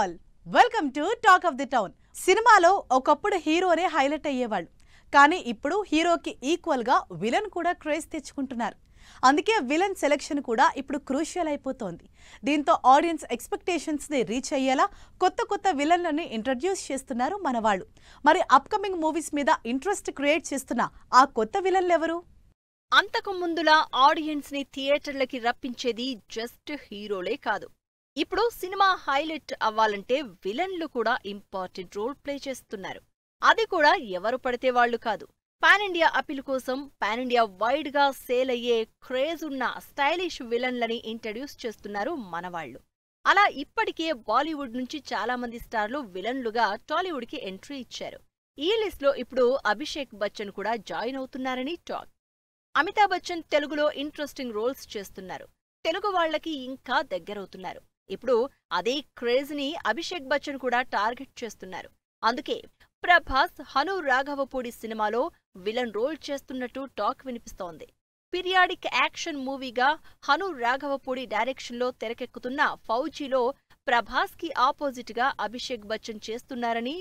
All welcome to talk of the town. సినిమాలో ఒకప్పుడు హీరోనే హైలైట్ అయ్యేవాళ్ళు, కానీ ఇప్పుడు హీరోకి ఈక్వల్ గా విలన్ కూడా క్రేజ్ తెచ్చుకుంటున్నారు. అందుకే విలన్ సెలెక్షన్ కూడా ఇప్పుడు క్రూషియల్ అయిపోతోంది. దీంతో ఆడియన్స్ ఎక్స్పెక్టేషన్స్ ని రీచ్ అయ్యేలా కొత్త విలన్లని ఇంట్రడ్యూస్ చేస్తున్నారు మన వాళ్ళు. మరి అప్కమింగ్ మూవీస్ మీద ఇంట్రెస్ట్ క్రియేట్ చేస్తున్న ఆ కొత్త విలన్లు ఎవరు? అంతకు ముందులా ఆడియన్స్ ని థియేటర్లకి రప్పించేది జస్ట్ హీరోలే కాదు. ఇప్పుడు సినిమా హైలైట్ అవ్వాలంటే విలన్లు కూడా ఇంపార్టెంట్ రోల్ ప్లే చేస్తున్నారు. అది కూడా ఎవరు పడితే వాళ్లు కాదు. పాన్ ఇండియా అపీల్ కోసం పాన్ ఇండియా వైడ్ గా సేల్ అయ్యే క్రేజ్ ఉన్న స్టైలిష్ విలన్లని ఇంట్రడ్యూస్ చేస్తున్నారు మనవాళ్లు. అలా ఇప్పటికే బాలీవుడ్ నుంచి చాలా మంది స్టార్లు విలన్లుగా టాలీవుడ్ కి ఎంట్రీ ఇచ్చారు. ఈ లిస్ట్ లో ఇప్పుడు అభిషేక్ బచ్చన్ కూడా జాయిన్ అవుతున్నారని టాక్. అమితాబ్ బచ్చన్ తెలుగులో ఇంట్రెస్టింగ్ రోల్స్ చేస్తున్నారు. తెలుగు వాళ్లకి ఇంకా దగ్గరవుతున్నారు. ఇప్పుడు అదే క్రేజ్ ని అభిషేక్ బచ్చన్ కూడా టార్గెట్ చేస్తున్నారు. అందుకే ప్రభాస్ హను రాఘవపూడి సినిమాలో విలన్ రోల్ చేస్తున్నట్టు టాక్ వినిపిస్తోంది. పీరియాడిక్ యాక్షన్ మూవీగా హను రాఘవపూడి డైరెక్షన్లో తెరకెక్కుతున్న ఫౌజీలో ప్రభాస్ కి ఆపోజిట్ గా అభిషేక్ బచ్చన్ చేస్తున్నారని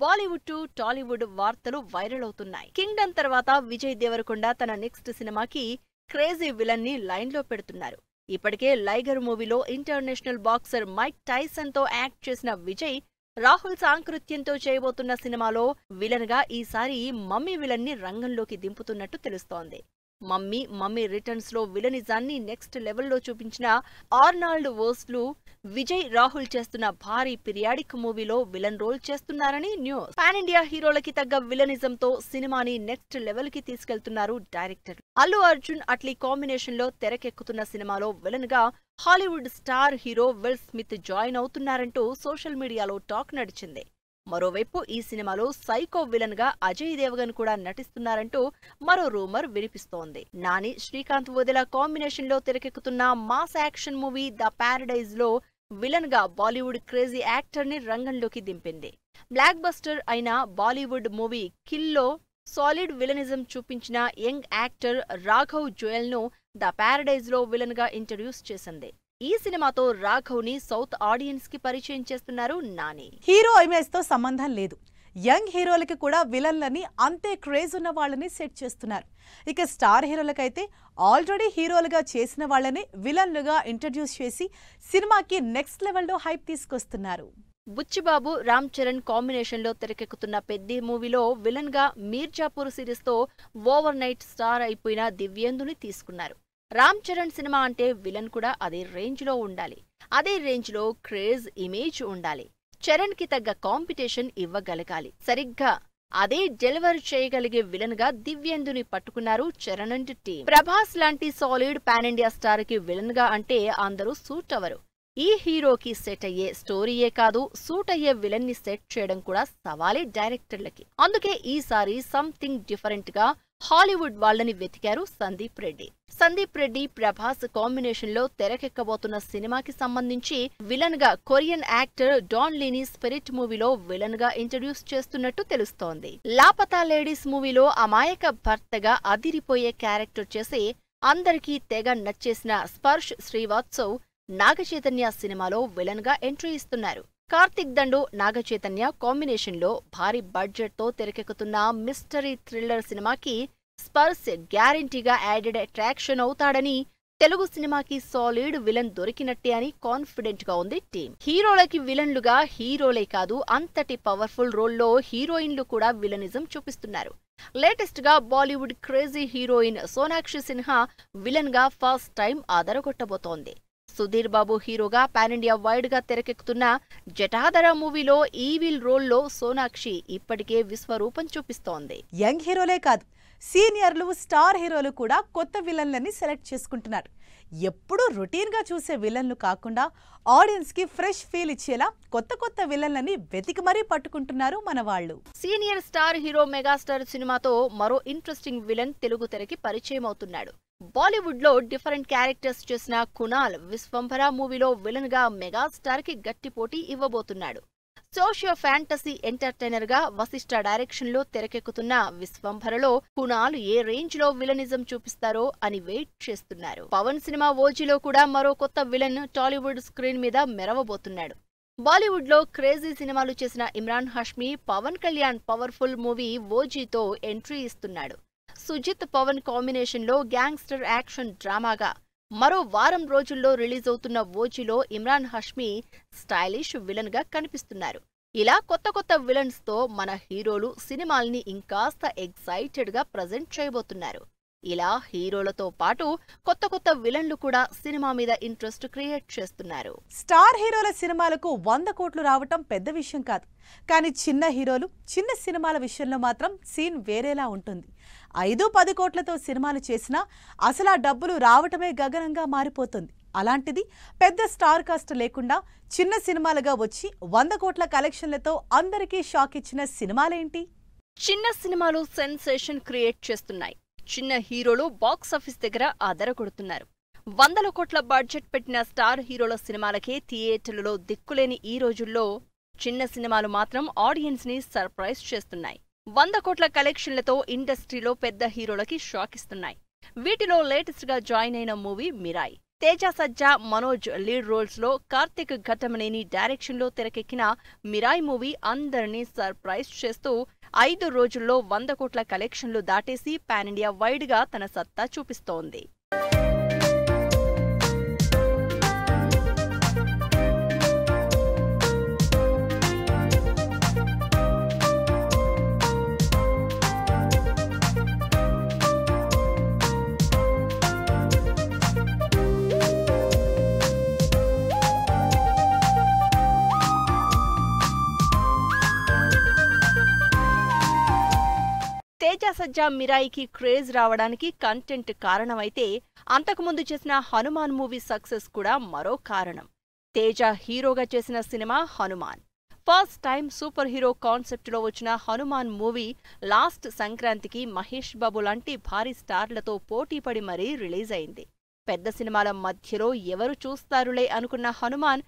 బాలీవుడ్ టు టాలీవుడ్ వార్తలు వైరల్ అవుతున్నాయి. కింగ్డమ్ తర్వాత విజయ్ దేవరకొండ తన నెక్స్ట్ సినిమాకి క్రేజీ విలన్ ని లైన్లో పెడుతున్నారు. ఇప్పటికే లైగర్ మూవీలో ఇంటర్నేషనల్ బాక్సర్ మైక్ టైసన్ తో యాక్ట్ చేసిన విజయ్ రాహుల్ సాంకృత్యంతో చేయబోతున్న సినిమాలో విలన్ గా ఈసారి మమ్మీ విలన్ ని రంగంలోకి దింపుతున్నట్టు తెలుస్తోంది. మమ్మీ రిటర్న్స్ లో విలనిజాన్ని నెక్స్ట్ లెవెల్లో చూపించిన ఆర్నాల్డ్ వోస్లు విజయ్ రాహుల్ చేస్తున్న భారీ పీరియాడిక్ మూవీలో విలన్ రోల్ చేస్తున్నారని న్యూస్. పాన్ ఇండియా హీరోలకి తగ్గ విలనిజంతో సినిమాని నెక్స్ట్ లెవెల్ కి తీసుకెళ్తున్నారు డైరెక్టర్. అల్లు అర్జున్ అట్లీ కాంబినేషన్ లో తెరకెక్కుతున్న సినిమాలో విలన్ గా Hollywood star hero Will Smith join అవుతున్నారంటూ సోషల్ మీడియాలో టాక్ నడిచింది. మరోవైపు ఈ సినిమాలో సైకో విలన్ గా అజయ్ దేవగన్ కూడా నటిస్తున్నారంటూ మరో రూమర్ వినిపిస్తోంది. నాని శ్రీకాంత్ వదిల కాంబినేషన్ లో తెరకెక్కుతున్న mass action movie the paradise లో విలన్ గా బాలీవుడ్ క్రేజీ యాక్టర్ ని రంగంలోకి దింపింది. బ్లాక్ బస్టర్ అయిన బాలీవుడ్ మూవీ కిల్ లో సాలిడ్ విలనిజం చూపించిన యంగ్ యాక్టర్ రాఘవ్ జుయల్ ను ద పారడైజ్ లో విలన్ గా ఇంట్రడ్యూస్ చేసింది. ఈ సినిమాతో రాఘవ్ ని సౌత్ ఆడియన్స్ కి పరిచయం చేస్తున్నారు నాని. హీరో ఇమేజ్ తో సంబంధం లేదు, యంగ్ హీరోలకి కూడా విలన్లని అంతే క్రేజ్ ఉన్న వాళ్ళని సెట్ చేస్తున్నారు. ఇక స్టార్ హీరోలకైతే ఆల్రెడీ హీరోలుగా చేసిన వాళ్ళని విలన్లుగా ఇంట్రడ్యూస్ చేసి సినిమాకి నెక్స్ట్ లెవెల్లో హైప్ తీసుకొస్తున్నారు. బుచ్చిబాబు రామ్ చరణ్ కాంబినేషన్ లో తెరకెక్కుతున్న పెద్ది మూవీలో విలన్ గా మీర్జాపూర్ సిరీస్ తో ఓవర్ నైట్ స్టార్ అయిపోయిన దివ్యేందుని తీసుకున్నారు. రామ్ చరణ్ సినిమా అంటే విలన్ కూడా అదే రేంజ్ లో ఉండాలి. అదే రేంజ్ లో క్రేజ్ ఇమేజ్ ఉండాలి. చరణ్ కి తగ్గ కాంపిటీషన్ ఇవ్వగలగాలి. సరిగ్గా అదే డెలివర్ చేయగలిగే విలన్ గా దివ్యేందుని పట్టుకున్నారు చరణ్ అండ్ టీం. ప్రభాస్ లాంటి సాలిడ్ పాన్ ఇండియా స్టార్ కి విలన్ గా అంటే అందరూ సూట్ అవరు. ఈ హీరోకి సెట్ అయ్యే స్టోరీయే కాదు, సూట్ అయ్యే విలన్ ని సెట్ చేయడం కూడా సవాలే డైరెక్టర్లకి. అందుకే ఈసారి సంథింగ్ డిఫరెంట్ గా హాలీవుడ్ వాళ్లని వెతికారు సందీప్ రెడ్డి. సందీప్ రెడ్డి ప్రభాస్ కాంబినేషన్ లో తెరకెక్కబోతున్న సినిమాకి సంబంధించి విలన్ గా కొరియన్ యాక్టర్ డాన్ లీని స్పిరిట్ మూవీలో విలన్ గా ఇంట్రడ్యూస్ చేస్తున్నట్టు తెలుస్తోంది. లాపతా లేడీస్ మూవీలో అమాయక భర్తగా అదిరిపోయే క్యారెక్టర్ చేసి అందరికీ తెగ నచ్చేసిన స్పర్శ్ శ్రీవాత్సవ్ నాగచైతన్య సినిమాలో విలన్ గా ఎంట్రీ ఇస్తున్నారు. కార్తిక్ దండు నాగచైతన్య కాంబినేషన్ లో భారీ బడ్జెట్ తో తెరకెక్కుతున్న మిస్టరీ థ్రిల్లర్ సినిమాకి స్పర్శ్ గ్యారంటీగా యాడెడ్ అట్రాక్షన్ అవుతాడని, తెలుగు సినిమాకి సాలిడ్ విలన్ దొరికినట్టే అని కాన్ఫిడెంట్ గా ఉంది టీం. హీరోలకి విలన్లుగా హీరోలే కాదు, అంతటి పవర్ఫుల్ రోల్లో హీరోయిన్లు కూడా విలనిజం చూపిస్తున్నారు. లేటెస్ట్ గా Bollywood crazy heroine Sonakshi Sinha villain గా ఫస్ట్ టైం అదరగొట్టబోతోంది. సుధీర్ బాబు హీరోగా పాన్ ఇండియా వైడ్ గా తెరకెక్కుతున్న జటాధర మూవీలో ఈవిల్ రోల్లో సోనాక్షి ఇప్పటికే విశ్వరూపం చూపిస్తోంది. యంగ్ హీరోలే కాదు, సీనియర్లు స్టార్ హీరోలు కూడా కొత్త విలన్లని సెలెక్ట్ చేసుకుంటున్నారు. ఎప్పుడూ రొటీన్ గా చూసే విలన్లు కాకుండా ఆడియన్స్ కి ఫ్రెష్ ఫీల్ ఇచ్చేలా కొత్త విలన్లని వెతికి మరీ పట్టుకుంటున్నారు మన వాళ్ళు. సీనియర్ స్టార్ హీరో మెగాస్టార్ సినిమాతో మరో ఇంట్రెస్టింగ్ విలన్ తెలుగు తెరకి పరిచయం అవుతున్నాడు. బాలీవుడ్ లో డిఫరెంట్ క్యారెక్టర్స్ చేసిన కునాల్ విశ్వంభర మూవీలో విలన్ గా మెగాస్టార్ కి గట్టి పోటీ ఇవ్వబోతున్నాడు. సోషియో ఫ్యాంటసీ ఎంటర్టైనర్ గా వశిష్ఠ డైరెక్షన్ లో తెరకెక్కుతున్న విశ్వంభరలో కునాల్ ఏ రేంజ్ లో విలనిజం చూపిస్తారో అని వెయిట్ చేస్తున్నారు. పవన్ సినిమా ఓజీలో కూడా మరో కొత్త విలన్ టాలీవుడ్ స్క్రీన్ మీద మెరవబోతున్నాడు. బాలీవుడ్ లో క్రేజీ సినిమాలు చేసిన ఇమ్రాన్ హష్మీ పవన్ కళ్యాణ్ పవర్ఫుల్ మూవీ ఓజీతో ఎంట్రీ ఇస్తున్నాడు. సుజిత్ పవన్ కాంబినేషన్ లో గ్యాంగ్స్టర్ యాక్షన్ డ్రామాగా మరో వారం రోజుల్లో రిలీజ్ అవుతున్న ఓజీలో ఇమ్రాన్ హష్మీ స్టైలిష్ విలన్ గా కనిపిస్తున్నారు. ఇలా కొత్త కొత్త విలన్స్ తో మన హీరోలు సినిమాల్ని ఇంకాస్త ఎక్సైటెడ్ గా ప్రజెంట్ చేయబోతున్నారు. ఇలా హీరోలతో పాటు కొత్త కొత్త విలన్లు కూడా సినిమా మీద ఇంట్రెస్ట్ క్రియేట్ చేస్తున్నారు. స్టార్ హీరోల సినిమాలకు 100 కోట్లు రావటం పెద్ద విషయం కాదు. కానీ చిన్న హీరోలు చిన్న సినిమాల విషయంలో మాత్రం సీన్ వేరేలా ఉంటుంది. 5-10 కోట్లతో సినిమాలు చేసినా అసలు ఆ డబ్బులు రావటమే గగనంగా మారిపోతుంది. అలాంటిది పెద్ద స్టార్ కాస్ట్ లేకుండా చిన్న సినిమాలుగా వచ్చి 100 కోట్ల కలెక్షన్లతో అందరికీ షాక్ ఇచ్చిన సినిమాలేంటి? చిన్న సినిమాలు సెన్సేషన్ క్రియేట్ చేస్తున్నాయి. చిన్న హీరోలు బాక్సాఫీస్ దగ్గర అదరగొడుతున్నారు. 100 కోట్ల బడ్జెట్ పెట్టిన స్టార్ హీరోల సినిమాలకే థియేటర్లలో దిక్కులేని ఈ రోజుల్లో చిన్న సినిమాలు మాత్రం ఆడియన్స్ ని సర్ప్రైజ్ చేస్తున్నాయి. 100 కోట్ల కలెక్షన్లతో ఇండస్ట్రీలో పెద్ద హీరోలకి షాక్ ఇస్తున్నాయి. వీటిలో లేటెస్ట్ గా జాయిన్ అయిన మూవీ మిరాయి. తేజ సజ్జా, మనోజ్ లీడ్ రోల్స్ లో కార్తిక్ ఘట్టమనేని డైరెక్షన్ లో తెరకెక్కిన మిరాయి మూవీ అందరినీ సర్ప్రైజ్ చేస్తూ 5 రోజుల్లో 100 కోట్ల కలెక్షన్లు దాటేసి పాన్ ఇండియా వైడ్ గా తన సత్తా చూపిస్తోంది. తేజ సజ్జా మిరాయికి క్రేజ్ రావడానికి కంటెంట్ కారణమైతే అంతకుముందు చేసిన హనుమాన్ మూవీ సక్సెస్ కూడా మరో కారణం. తేజ హీరోగా చేసిన cinema Hanuman. First time super hero కాన్సెప్ట్లో వచ్చిన హనుమాన్ మూవీ లాస్ట్ సంక్రాంతికి మహేష్ బాబు లాంటి భారీ స్టార్లతో పోటీపడి మరీ రిలీజ్ అయింది. పెద్ద సినిమాల మధ్యలో ఎవరు చూస్తారులే అనుకున్న హనుమాన్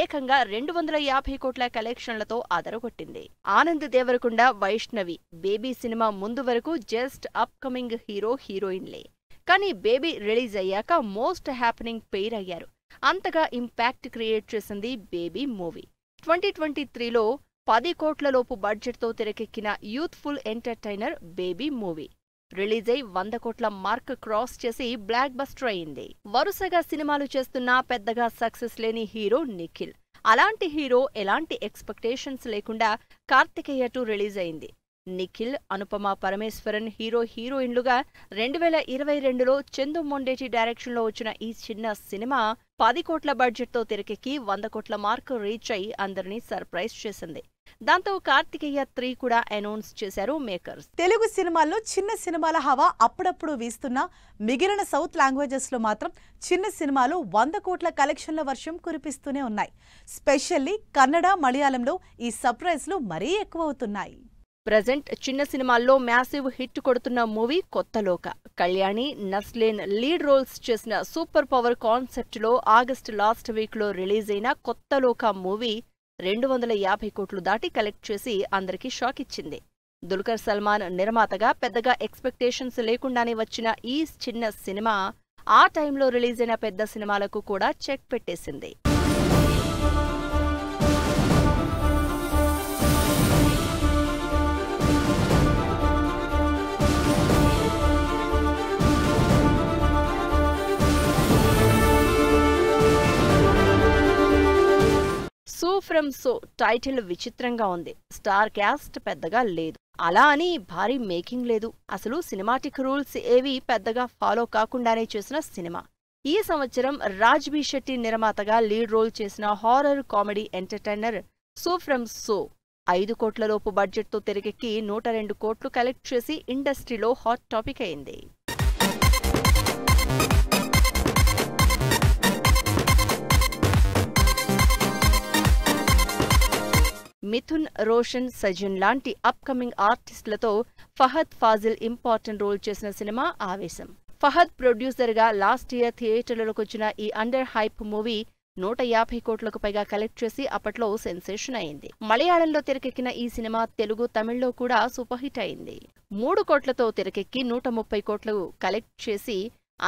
ఏకంగా 250 కోట్ల కలెక్షన్లతో అదరగొట్టింది. ఆనంద్ దేవరకొండ, వైష్ణవి, బేబీ సినిమా ముందు వరకు జస్ట్ అప్ కమింగ్ హీరోయిన్లే. కానీ బేబీ రిలీజ్ అయ్యాక మోస్ట్ హ్యాపెనింగ్ పెయిర్ అయ్యారు. అంతగా ఇంపాక్ట్ క్రియేట్ చేసింది బేబీ మూవీ. 2023లో 10 కోట్లలోపు బడ్జెట్తో తెరకెక్కిన youthful entertainer baby movie release అయి 100 కోట్ల మార్క్ క్రాస్ చేసి బ్లాక్ బస్టర్ అయింది. వరుసగా సినిమాలు చేస్తున్నా పెద్దగా సక్సెస్ లేని హీరో నిఖిల్. అలాంటి హీరో ఎలాంటి ఎక్స్పెక్టేషన్స్ లేకుండా కార్తికేయ 2 రిలీజ్ అయింది. నిఖిల్, అనుపమ పరమేశ్వరన్ హీరోయిన్లుగా 2022లో చందు మొండేటి డైరెక్షన్లో వచ్చిన ఈ చిన్న సినిమా 10 కోట్ల బడ్జెట్తో తెరకెక్కి 100 కోట్ల మార్క్ రీచ్ అయి అందరినీ సర్ప్రైజ్ చేసింది. దాంతో కార్తికేయ 3 కూడా అనౌన్స్ చేశారు మేకర్స్. తెలుగు సినిమాల్లో చిన్న సినిమాల హవా అప్పుడప్పుడు వీస్తున్నా మిగిలిన సౌత్ లాంగ్వేజెస్ లో మాత్రం చిన్న సినిమాలు 100 కోట్ల కలెక్షన్ల వర్షం కురిపిస్తూనే ఉన్నాయి. స్పెషల్లీ కన్నడ, మలయాళంలో ఈ సర్ప్రైజ్లు మరీ ఎక్కువ అవుతున్నాయి. ప్రజెంట్ చిన్న సినిమాల్లో మ్యాసివ్ హిట్ కొడుతున్న movie Kothaloka. Kalyani, Naslen lead roles చేసిన సూపర్ పవర్ కాన్సెప్ట్లో ఆగస్టు లాస్ట్ వీక్లో రిలీజ్ అయిన కొత్తలోక మూవీ 250 కోట్లు దాటి కలెక్ట్ చేసి అందరికీ షాక్ ఇచ్చింది. దుల్కర్ సల్మాన్ నిర్మాతగా పెద్దగా ఎక్స్పెక్టేషన్స్ లేకుండానే వచ్చిన ఈ చిన్న సినిమా ఆ టైంలో రిలీజ్ అయిన పెద్ద సినిమాలకు కూడా చెక్ పెట్టేసింది. సో ఫ్రమ్ సో టైటిల్ విచిత్రంగా ఉంది. స్టార్ క్యాస్ట్ పెద్దగా లేదు. అలా అని భారీ మేకింగ్ లేదు. అసలు సినిమాటిక్ రూల్స్ ఏవీ పెద్దగా ఫాలో కాకుండానే చేసిన సినిమా. ఈ సంవత్సరం రాజ్ బి శెట్టి నిర్మాతగా లీడ్ రోల్ చేసిన horror comedy entertainer so from so 5 కోట్లలోపు బడ్జెట్తో తెరకెక్కి 102 కోట్లు కలెక్ట్ చేసి ఇండస్ట్రీలో హాట్ టాపిక్ అయింది. మిథున్, రోషన్, సజన్ లాంటి అప్కమింగ్ ఆర్టిస్టులతో ఫహద్ ఫాజిల్ ఇంపార్టెంట్ రోల్ చేసిన సినిమా ఆవేశం. ఫహద్ ప్రొడ్యూసర్గా లాస్ట్ ఇయర్ థియేటర్లలోకొచ్చిన ఈ అండర్ హైప్ మూవీ 150 కోట్లకు పైగా కలెక్ట్ చేసి అప్పట్లో సెన్సేషన్ అయింది. మలయాళంలో తెరకెక్కిన ఈ సినిమా తెలుగు, తమిళ్లో కూడా సూపర్ హిట్ అయింది. 3 కోట్లతో తెరకెక్కి 130 కోట్లు కలెక్ట్ చేసి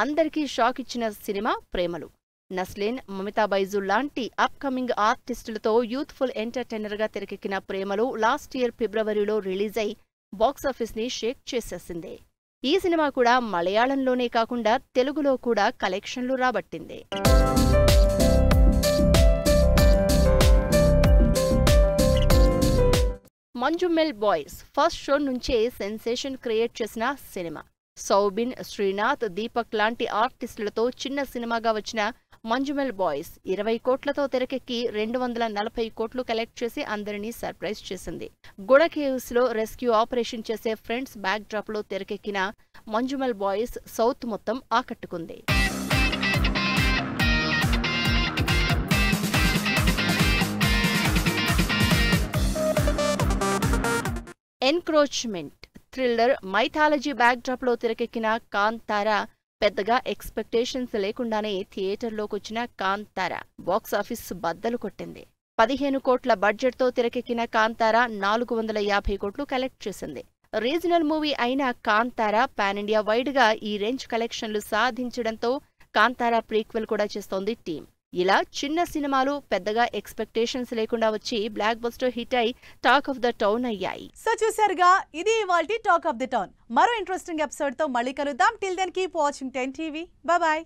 అందరికీ షాక్ ఇచ్చిన సినిమా ప్రేమలు. నస్లీన్, మమితా బైజుల్ లాంటి అప్కమింగ్ ఆర్టిస్టులతో యూత్ఫుల్ ఎంటర్టైనర్గా తెరకెక్కిన ప్రేమలు లాస్ట్ ఇయర్ ఫిబ్రవరిలో రిలీజ్ అయి బాక్సాఫీస్ని షేక్ చేసేసింది. ఈ సినిమా కూడా మలయాళంలోనే కాకుండా తెలుగులో కూడా కలెక్షన్లు రాబట్టింది. మంజుమెల్ బాయ్స్ ఫస్ట్ షో నుంచే సెన్సేషన్ క్రియేట్ చేసిన సినిమా. సౌబిన్, శ్రీనాథ్, దీపక్ లాంటి ఆర్టిస్టులతో చిన్న సినిమాగా వచ్చిన మంజుమెల్ బాయ్స్ 20 కోట్లతో తెరకెక్కి 240 కోట్లు కలెక్ట్ చేసి అందరినీ సర్ప్రైజ్ చేసింది. గుడ కేవ్స్ లో రెస్క్యూ ఆపరేషన్ చేసే ఫ్రెండ్స్ బ్యాక్ డ్రాప్ లో తెరకెక్కిన మంజుమెల్ బాయ్స్ సౌత్ మొత్తం ఆకట్టుకుంది. ఎన్క్రోచ్మెంట్, థ్రిల్లర్, మైథాలజీ బ్యాక్డ్రాప్ లో తెరకెక్కిన కాంతారా పెద్దగా ఎక్స్పెక్టేషన్స్ లేకుండానే థియేటర్లోకొచ్చిన కాంతారా బాక్సాఫీస్ బద్దలు కొట్టింది. 15 కోట్ల బడ్జెట్తో తెరకెక్కిన కాంతారా 450 కోట్లు కలెక్ట్ చేసింది. రీజనల్ మూవీ అయిన కాంతారా పాన్ ఇండియా వైడ్ గా ఈ రేంజ్ కలెక్షన్లు సాధించడంతో కాంతారా ప్రీక్వెల్ కూడా చేస్తోంది టీం. ఇలా చిన్న సినిమాలు పెద్దగా ఎక్స్పెక్టేషన్స్ లేకుండా వచ్చి బ్లాక్ బస్టర్ హిట్ అయి టాక్ ఆఫ్ ద టౌన్ అయ్యాయి. సో చూసారుగా, ఇది ఇవాల్టి టాక్ ఆఫ్ ది టౌన్. మరో ఇంట్రెస్టింగ్ ఎపిసోడ్ తో మళ్ళీ కలుద్దాం. Till then keep watching 10 TV. Bye by.